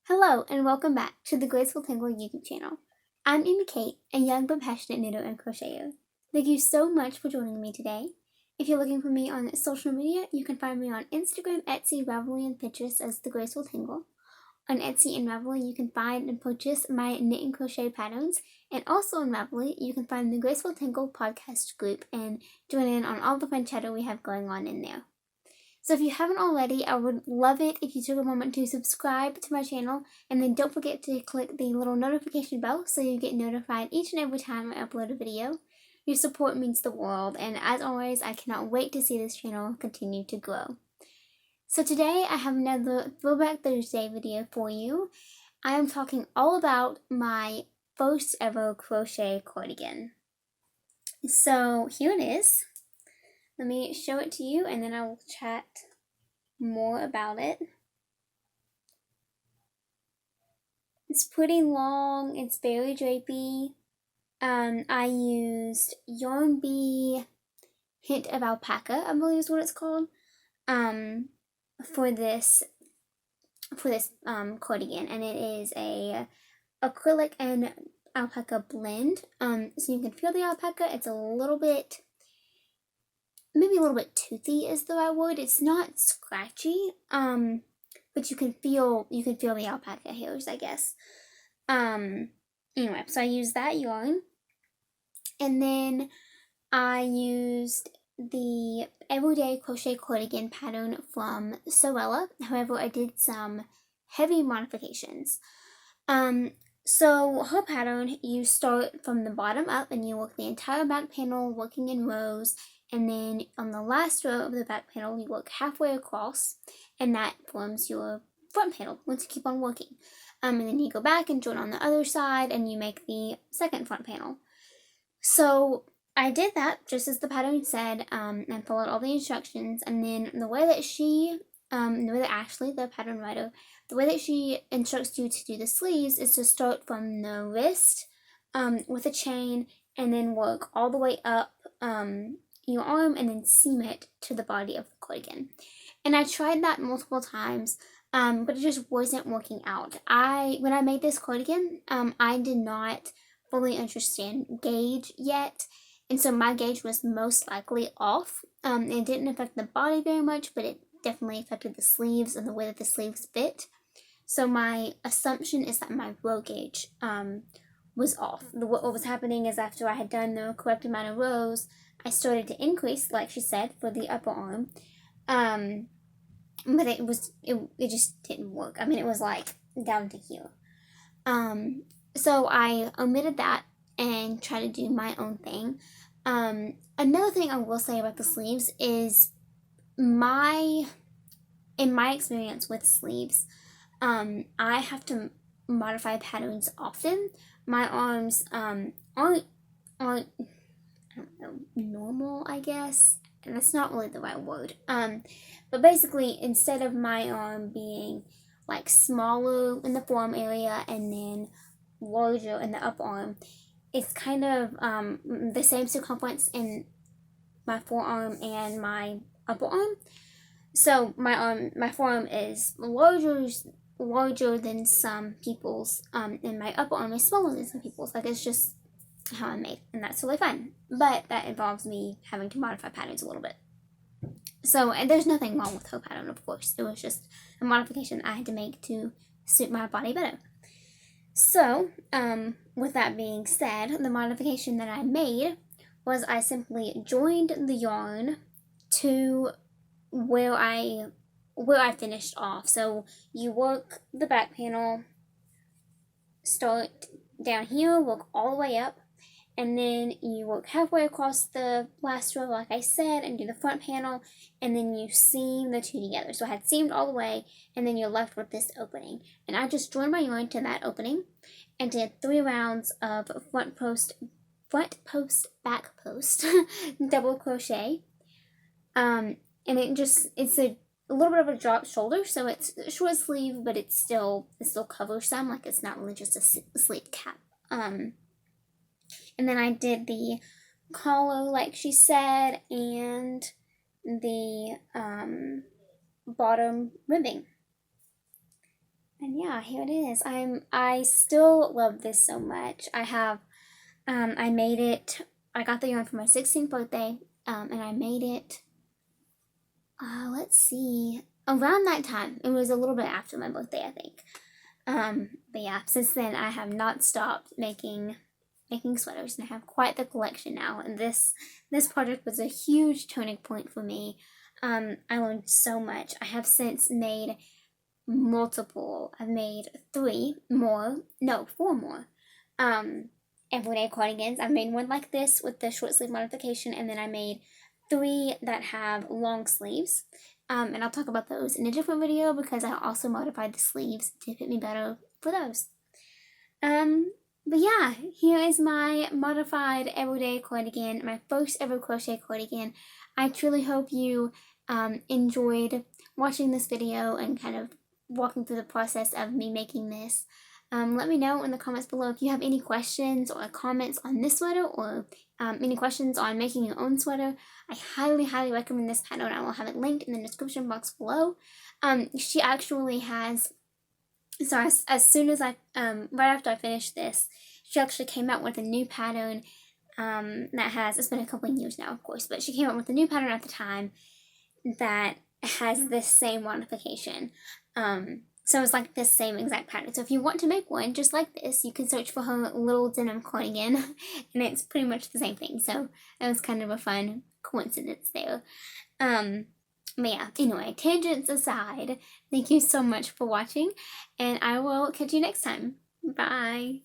Hello and welcome back to the Graceful Tangle YouTube channel. I'm Amy Kate, a young but passionate knitter and crocheter. Thank you so much for joining me today. If you're looking for me on social media, you can find me on Instagram, Etsy, Ravelry, and Pinterest as The Graceful Tangle. On Etsy and Ravelry, you can find and purchase my knit and crochet patterns, and also on Ravelry, you can find the Graceful Tangle podcast group and join in on all the fun chatter we have going on in there. So if you haven't already, I would love it if you took a moment to subscribe to my channel, and then don't forget to click the little notification bell so you get notified each and every time I upload a video. Your support means the world, and as always, I cannot wait to see this channel continue to grow. So today I have another Throwback Thursday video for you. I am talking all about my first ever crochet cardigan. So here it is. Let me show it to you and then I will chat more about it. It's pretty long, it's very drapey. I used Yarn Bee Hint of Alpaca, I believe is what it's called, for this cardigan, and it is a acrylic and alpaca blend. So you can feel the alpaca. It's a little bit, maybe a little bit toothy is the right word. It's not scratchy, but you can feel the alpaca hairs, I guess. Anyway, so I used that yarn, and then I used the Everyday Crochet Cardigan pattern from Sewella. However, I did some heavy modifications. So her pattern, you start from the bottom up and you work the entire back panel working in rows, and then on the last row of the back panel you work halfway across, and that forms your front panel once you keep on working. And then you go back and join on the other side and you make the second front panel. So I did that just as the pattern said, and followed all the instructions, and then the way that Ashley, the pattern writer, the way that she instructs you to do the sleeves is to start from the wrist with a chain, and then work all the way up your arm, and then seam it to the body of the cardigan. And I tried that multiple times, but it just wasn't working out. When I made this cardigan, I did not fully understand gauge yet, and so my gauge was most likely off. It didn't affect the body very much, but it definitely affected the sleeves and the way that the sleeves fit. So my assumption is that my row gauge was off. What was happening is, after I had done the correct amount of rows, I started to increase, like she said, for the upper arm. But it just didn't work. I mean, it was like down to here. So I omitted that and tried to do my own thing. Another thing I will say about the sleeves is in my experience with sleeves, I have to modify patterns often. My arms aren't I don't know, normal, I guess. And that's not really the right word. But basically, instead of my arm being like smaller in the forearm area and then larger in the upper arm, it's kind of the same circumference in my forearm and my upper arm. So my forearm is larger than some people's, and my upper arm is smaller than some people's. Like, it's just how I'm made, and that's totally fine. But that involves me having to modify patterns a little bit. So, and there's nothing wrong with her pattern, of course. It was just a modification I had to make to suit my body better. So, with that being said, the modification that I made was I simply joined the yarn to where I finished off. So you work the back panel, start down here, work all the way up, and then you work halfway across the last row, like I said, and do the front panel, and then you seam the two together. So I had seamed all the way, and then you're left with this opening. And I just joined my yarn to that opening and did 3 rounds of front post, back post, double crochet. And it's a little bit of a drop shoulder, so it's a short sleeve, but it still covers some, like it's not really just a sleeve cap. And then I did the collar, like she said, and the bottom ribbing. And yeah, here it is. I still love this so much. I made it, I got the yarn for my 16th birthday, and I made it, let's see, around that time. It was a little bit after my birthday, I think. But yeah, since then I have not stopped making sweaters, and I have quite the collection now. And this project was a huge turning point for me. I learned so much. I have since made multiple. I've made 4 more. Everyday cardigans. I've made one like this with the short sleeve modification, and then I made 3 that have long sleeves. And I'll talk about those in a different video because I also modified the sleeves to fit me better for those. But yeah, here is my modified everyday cardigan, my first ever crochet cardigan. I truly hope you enjoyed watching this video and kind of walking through the process of me making this. Let me know in the comments below if you have any questions or comments on this sweater, or any questions on making your own sweater. I highly, highly recommend this pattern. I will have it linked in the description box below. She actually has, so as soon as I, right after I finished this, she actually came out with a new pattern that has, it's been a couple of years now, of course, but she came out with a new pattern at the time that has this same modification. So it's like this same exact pattern. So if you want to make one just like this, you can search for her little denim cardigan, and it's pretty much the same thing. So that was kind of a fun coincidence there. But yeah, anyway, tangents aside, thank you so much for watching, and I will catch you next time. Bye!